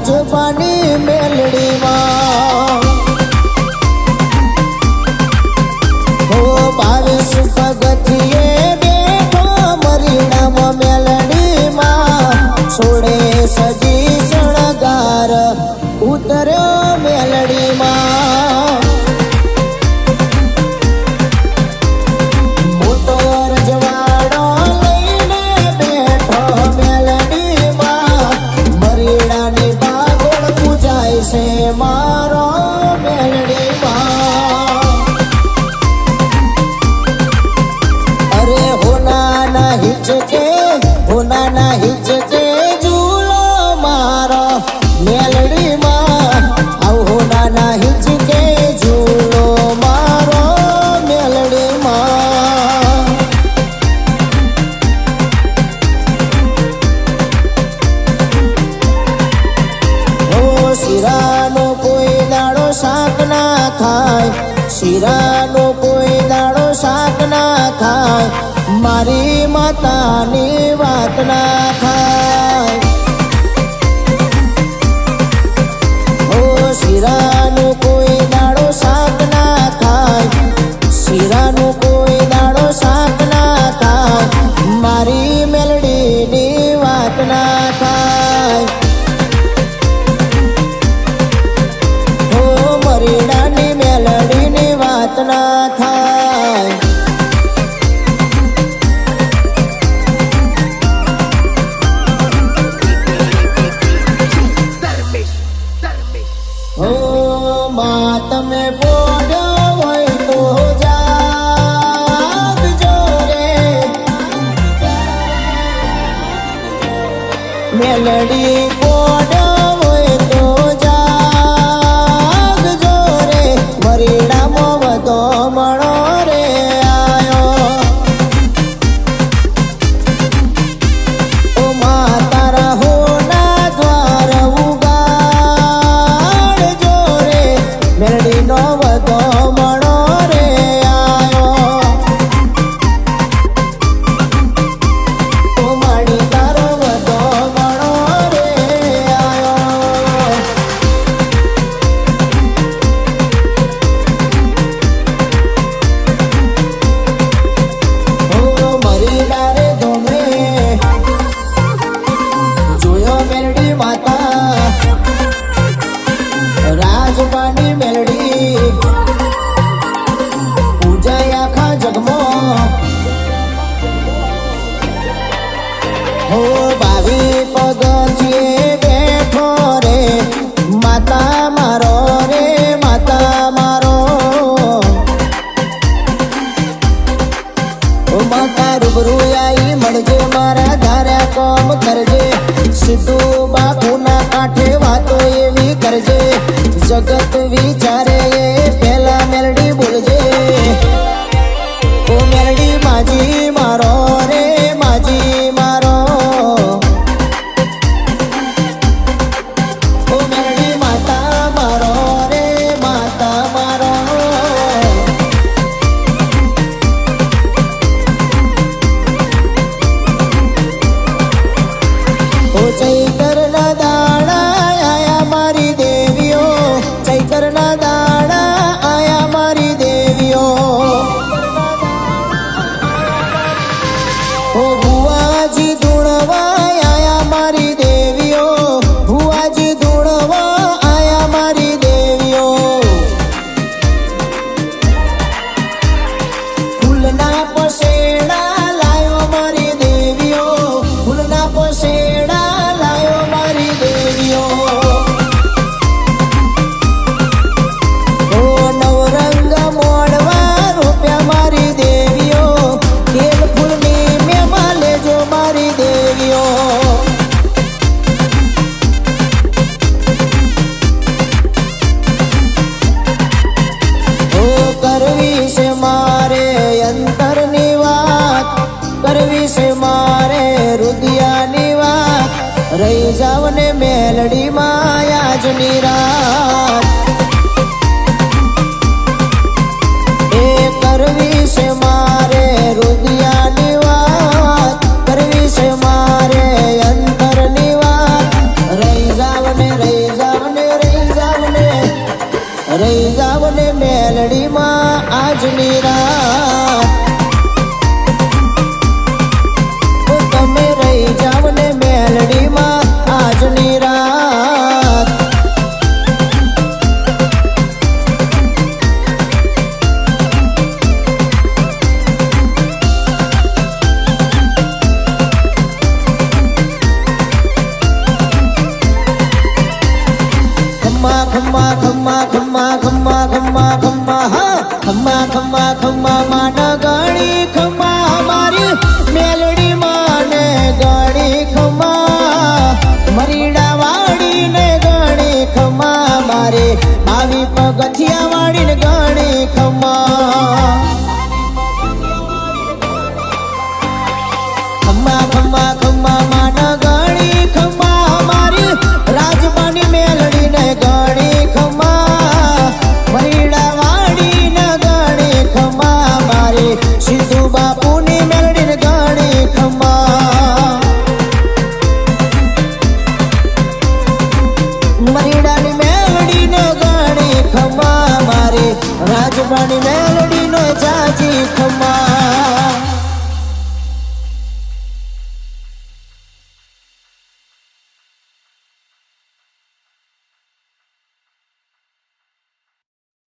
રાજપાની મેલડીમાં હો 22 પગથિયે બેઠો મરીડામાં મેલડીમાં છોડે સજી શણગાર ઉતર્યો મેલડીમાં મોટો રજવાડો લઈને બેઠો મેલડીમાં મરીડાની બાગોળ પૂજાય છે મારો મેલડીમાં અરે હોનાના હિચકે ઝૂલો મારો મેલડીમાં આવ હોનાના હિચકે ઝૂલો મારો મેલડીમાં ઓ શિરાનો કોઈ દાડો શાક ના થાય શિરાનો કોઈ દાડો શાક ના થાય મારી માતાની વાત ના થાય ઓ શિરાનો કોઈ દાડો શાક ના થાય શિરાનો કોઈ દાડો શાક ના થાય મારી મેલડીની વાત ના થાય ઓ મરીડાની મેલડીની વાત ના થાય ઓ માં તમે બોલ્યો હોય તો જાગજો રે મેલડી બોલ્યો હોય તો જાગજો રે મરીડામાં બધો મળો રે આયો ઓ માં તારા હોના દ્વાર ઉગાડજો રે મેલડીનો બધો મળો રે આયો ઓ માડી તારો બધો મળો રે આયો ઓ મરીડા રે ધોમે જોયો મેલડી માતા રાજપાની મેલડી પૂજાય આખા જગમાં હો 22 પગથિયે બેઠો રે માતા મારો રે માતા મારો ઓ માતા રૂબરૂ આઈ મળજે મારા ધાર્યા કોમ કરજે સીધું બાપુના કાંઠે વાતો એવી કરજે જગત વિચારે એ પેલા મેલડી બોલજે ઓ મેલડી માજી મારો રે માજી મારો ઓ મેલડી માતા મારો રે માતા મારો ઓ ચૈતરના દાડા આયા મારી દેવીઓ ચૈતરના દાડા આયા મારી દેવીઓ ઓ ભુવાજી ધૂણવા આયા મારી દેવીઓ ભુવાજી ધૂણવા આયા મારી દેવીઓ ફૂલના પસેડા લાયો મારી દેવીઓ ફૂલના પસેડા લાયો મારી દેવીઓ ઓ નવરંગ મોડવા રૂપિયા મારી દેવીઓ કેલ ફૂલની મેમાં લેજો મારી દેવીઓ ઓ કરવી છે મારે અંતરની વાત કરવી છે મારે રુદિયાની વાત રહી જાવ ને મેલડીમાં આજની રાત એ કરવી છે મારે રુદિયાની વાત કરવી છે મારે અંતરની વાત રહી જાવ ને રહી ખમ્મા ખમ્મા ખમ્મા ખમ્મા ખમ્મા ખમ્મા હા ખમ્મા ખમ્મા ખમ્મા માન ગણી ખમ્મા મારી મેલડી માને ગણી ખમ્મા મરીડા વાડીને ગણી ખમ્મા મારે આવી પગથિયા વાડીને ગણી ખમ્મા ખમ્મા ખમ્મા ખમ્મા માન ગણી ખમ્મા મારી રાજમાની મેલડીને ગણી ખમ્મા મરીડા વાડીને ગણી ખમ્મા મારી સિદ્ધુ બાપુની મેલડીને ગણી ખમ્મા મરીડાની મેલડીને ગણી ખમ્મા મારી રાજમાની મેલડીનો જાજી